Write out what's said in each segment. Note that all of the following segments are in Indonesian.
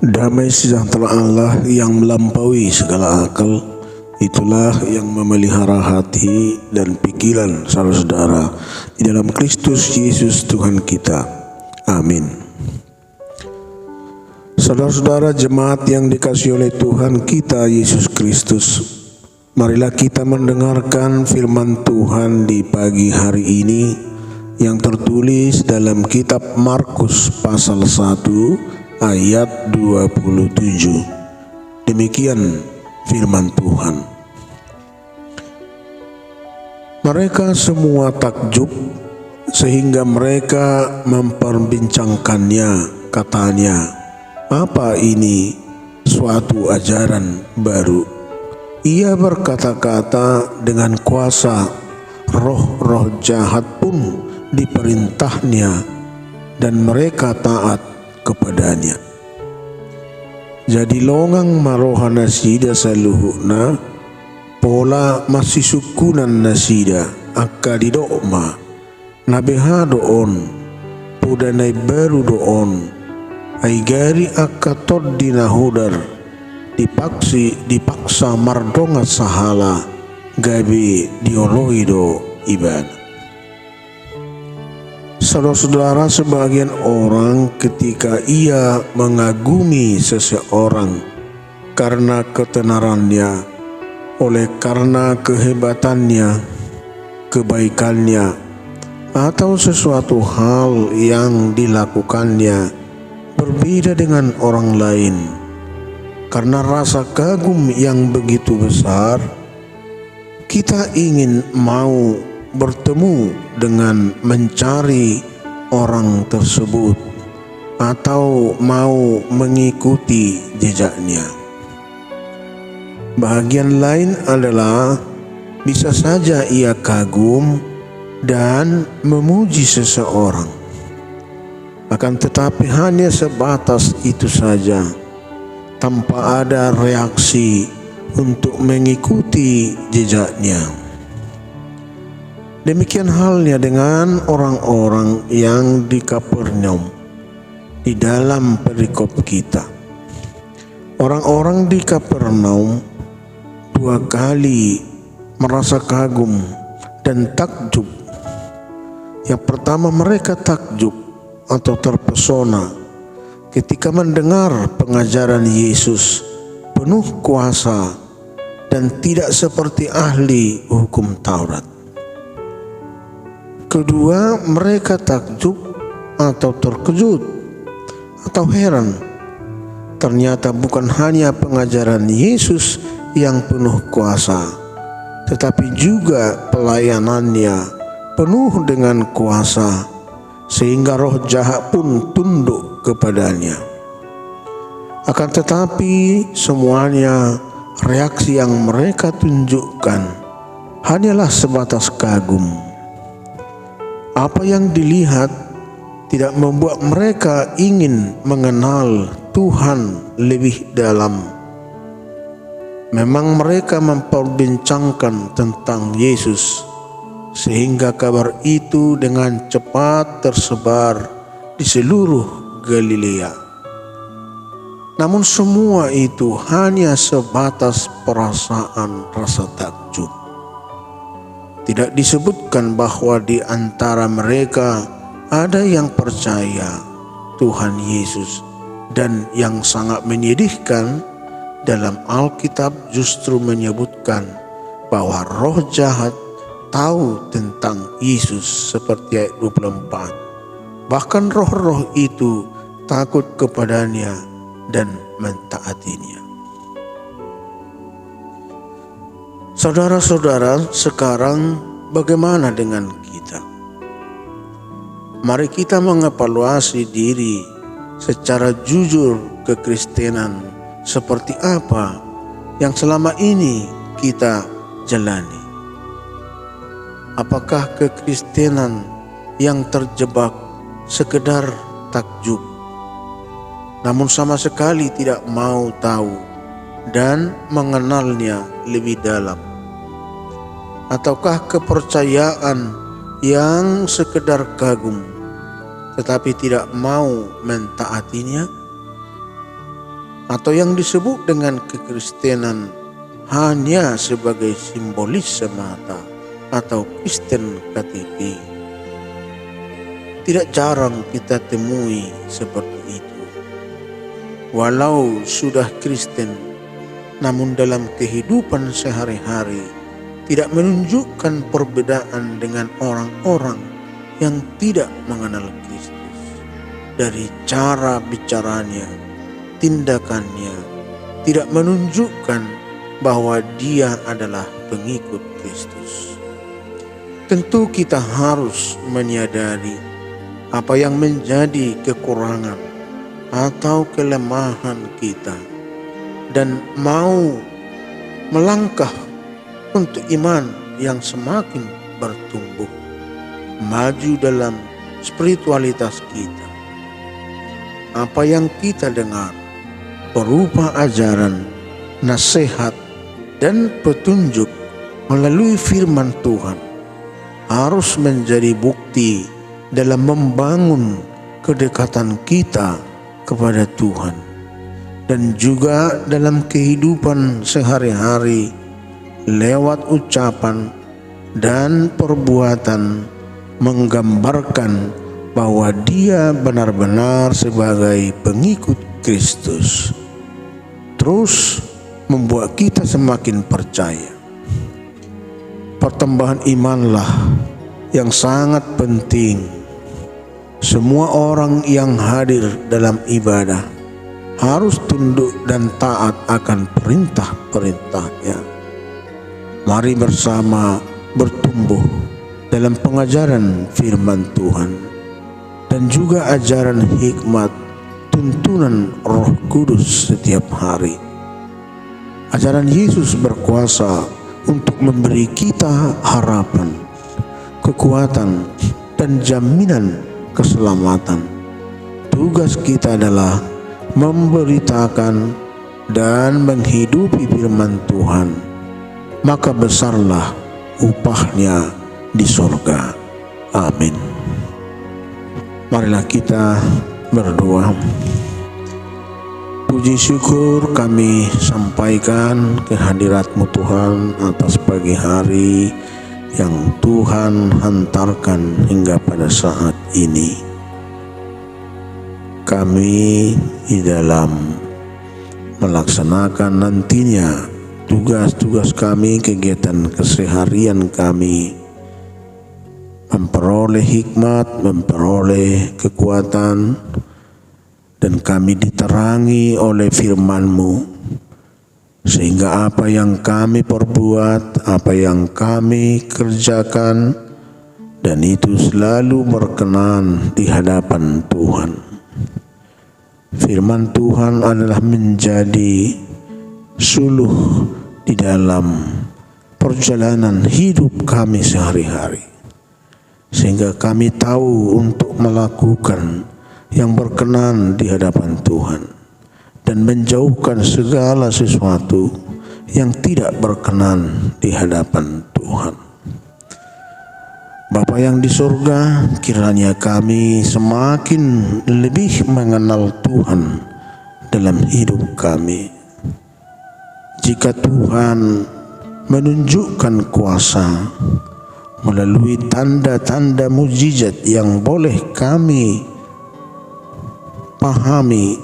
Damai sejahtera Allah yang melampaui segala akal, itulah yang memelihara hati dan pikiran saudara-saudara di dalam Kristus Yesus Tuhan kita. Amin. Saudara-saudara jemaat yang dikasihi oleh Tuhan kita Yesus Kristus, marilah kita mendengarkan firman Tuhan di pagi hari ini yang tertulis dalam kitab Markus pasal 1 ayat 27. Demikian firman Tuhan. Mereka semua takjub sehingga mereka memperbincangkannya, katanya, "Apa ini suatu ajaran baru? Ia berkata-kata dengan kuasa, roh-roh jahat pun diperintahnya dan mereka taat kepadanya." Jadi longang maroha nasida saluhuna pola masih sukunan nasida akka di dokma nabeha doon pudanay baru doon ay gari akka tod dinahudar dipaksa mardonga sahala gabi dioloido iban. Saudara-saudara, sebagian orang ketika ia mengagumi seseorang karena ketenarannya, oleh karena kehebatannya, kebaikannya, atau sesuatu hal yang dilakukannya berbeda dengan orang lain, karena rasa kagum yang begitu besar, kita ingin mau bertemu dengan mencari orang tersebut atau mau mengikuti jejaknya. Bagian lain adalah bisa saja ia kagum dan memuji seseorang, akan tetapi hanya sebatas itu saja, tanpa ada reaksi untuk mengikuti jejaknya. Demikian halnya dengan orang-orang yang di Kapernaum di dalam perikop kita. Orang-orang di Kapernaum 2 kali merasa kagum dan takjub. Yang pertama, mereka takjub atau terpesona ketika mendengar pengajaran Yesus penuh kuasa dan tidak seperti ahli hukum Taurat. Kedua, mereka takjub atau terkejut atau heran. Ternyata bukan hanya pengajaran Yesus yang penuh kuasa, tetapi juga pelayanannya penuh dengan kuasa, sehingga roh jahat pun tunduk kepadanya. Akan tetapi semuanya, reaksi yang mereka tunjukkan hanyalah sebatas kagum. Apa yang dilihat tidak membuat mereka ingin mengenal Tuhan lebih dalam. Memang mereka memperbincangkan tentang Yesus, sehingga kabar itu dengan cepat tersebar di seluruh Galilea. Namun semua itu hanya sebatas perasaan rasa takjub. Tidak disebutkan bahwa di antara mereka ada yang percaya Tuhan Yesus, dan yang sangat menyedihkan, dalam Alkitab justru menyebutkan bahwa roh jahat tahu tentang Yesus seperti ayat 24. Bahkan roh-roh itu takut kepadanya dan mentaatinya. Saudara-saudara, sekarang bagaimana dengan kita? Mari kita mengevaluasi diri secara jujur. Kekristenan seperti apa yang selama ini kita jalani? Apakah kekristenan yang terjebak sekedar takjub, namun sama sekali tidak mau tahu dan mengenalnya lebih dalam? Ataukah kepercayaan yang sekedar kagum tetapi tidak mau mentaatinya? Atau yang disebut dengan kekristenan hanya sebagai simbolis semata atau Kristen KTP? Tidak jarang kita temui seperti itu. Walau sudah Kristen, namun dalam kehidupan sehari-hari tidak menunjukkan perbedaan dengan orang-orang yang tidak mengenal Kristus. Dari cara bicaranya, tindakannya tidak menunjukkan bahwa dia adalah pengikut Kristus. Tentu kita harus menyadari apa yang menjadi kekurangan atau kelemahan kita dan mau melangkah untuk iman yang semakin bertumbuh, maju dalam spiritualitas kita. Apa yang kita dengar berupa ajaran, nasihat, dan petunjuk melalui firman Tuhan harus menjadi bukti dalam membangun kedekatan kita kepada Tuhan, dan juga dalam kehidupan sehari-hari lewat ucapan dan perbuatan menggambarkan bahwa dia benar-benar sebagai pengikut Kristus. Terus membuat kita semakin percaya. Pertambahan imanlah yang sangat penting. Semua orang yang hadir dalam ibadah harus tunduk dan taat akan perintah-perintahnya. Mari bersama bertumbuh dalam pengajaran firman Tuhan dan juga ajaran hikmat tuntunan Roh Kudus setiap hari. Ajaran Yesus berkuasa untuk memberi kita harapan, kekuatan, dan jaminan keselamatan. Tugas kita adalah memberitakan dan menghidupi firman Tuhan, maka besarlah upahnya di surga. Amin. Marilah kita berdoa. Puji syukur kami sampaikan kehadirat-Mu Tuhan atas pagi hari yang Tuhan hantarkan hingga pada saat ini. Kami di dalam melaksanakan nantinya tugas-tugas kami, kegiatan keseharian kami, memperoleh hikmat, memperoleh kekuatan, dan kami diterangi oleh firman-Mu, sehingga apa yang kami perbuat, apa yang kami kerjakan, dan itu selalu berkenan di hadapan Tuhan. Firman Tuhan adalah menjadi suluh di dalam perjalanan hidup kami sehari-hari, sehingga kami tahu untuk melakukan yang berkenan di hadapan Tuhan dan menjauhkan segala sesuatu yang tidak berkenan di hadapan Tuhan. Bapa yang di surga, kiranya kami semakin lebih mengenal Tuhan dalam hidup kami. Jika Tuhan menunjukkan kuasa melalui tanda-tanda mukjizat yang boleh kami pahami,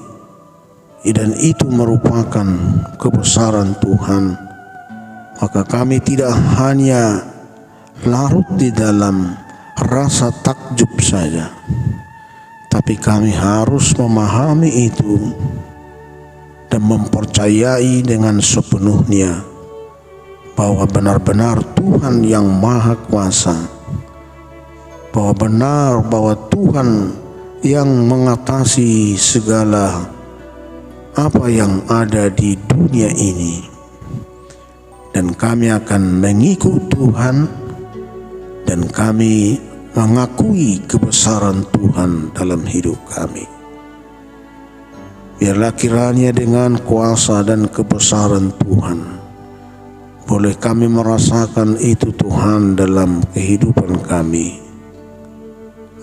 dan itu merupakan kebesaran Tuhan, maka kami tidak hanya larut di dalam rasa takjub saja, tapi kami harus memahami itu dan mempercayai dengan sepenuhnya bahwa benar-benar Tuhan yang Maha Kuasa, bahwa Tuhan yang mengatasi segala apa yang ada di dunia ini, dan kami akan mengikut Tuhan dan kami mengakui kebesaran Tuhan dalam hidup kami. Biarlah kiranya dengan kuasa dan kebesaran Tuhan boleh kami merasakan itu Tuhan dalam kehidupan kami.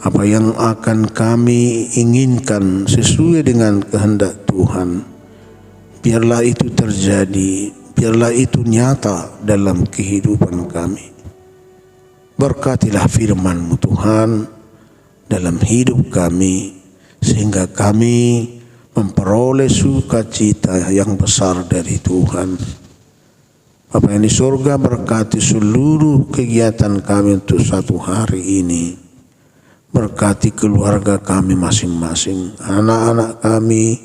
Apa yang akan kami inginkan sesuai dengan kehendak Tuhan, biarlah itu terjadi, biarlah itu nyata dalam kehidupan kami. Berkatilah firman-Mu Tuhan dalam hidup kami, sehingga kami memperoleh sukacita yang besar dari Tuhan. Bapa yang di surga, berkati seluruh kegiatan kami untuk satu hari ini. Berkati keluarga kami masing-masing, anak-anak kami,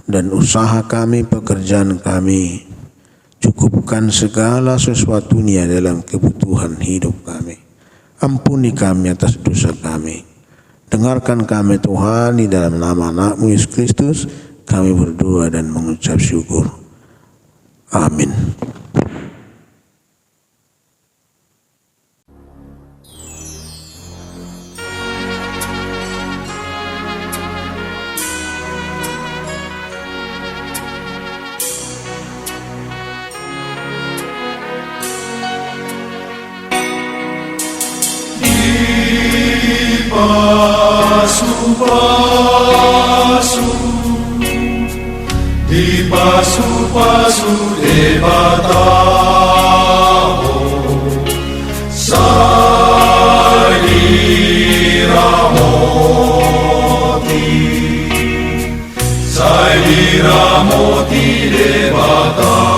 dan usaha kami, pekerjaan kami. Cukupkan segala sesuatunya dalam kebutuhan hidup kami. Ampuni kami atas dosa kami. Dengarkan kami Tuhan, di dalam nama anak-Mu Yesus Kristus kami berdoa dan mengucap syukur. Amin. Pasu-pasu debatao Sai diramoti debatao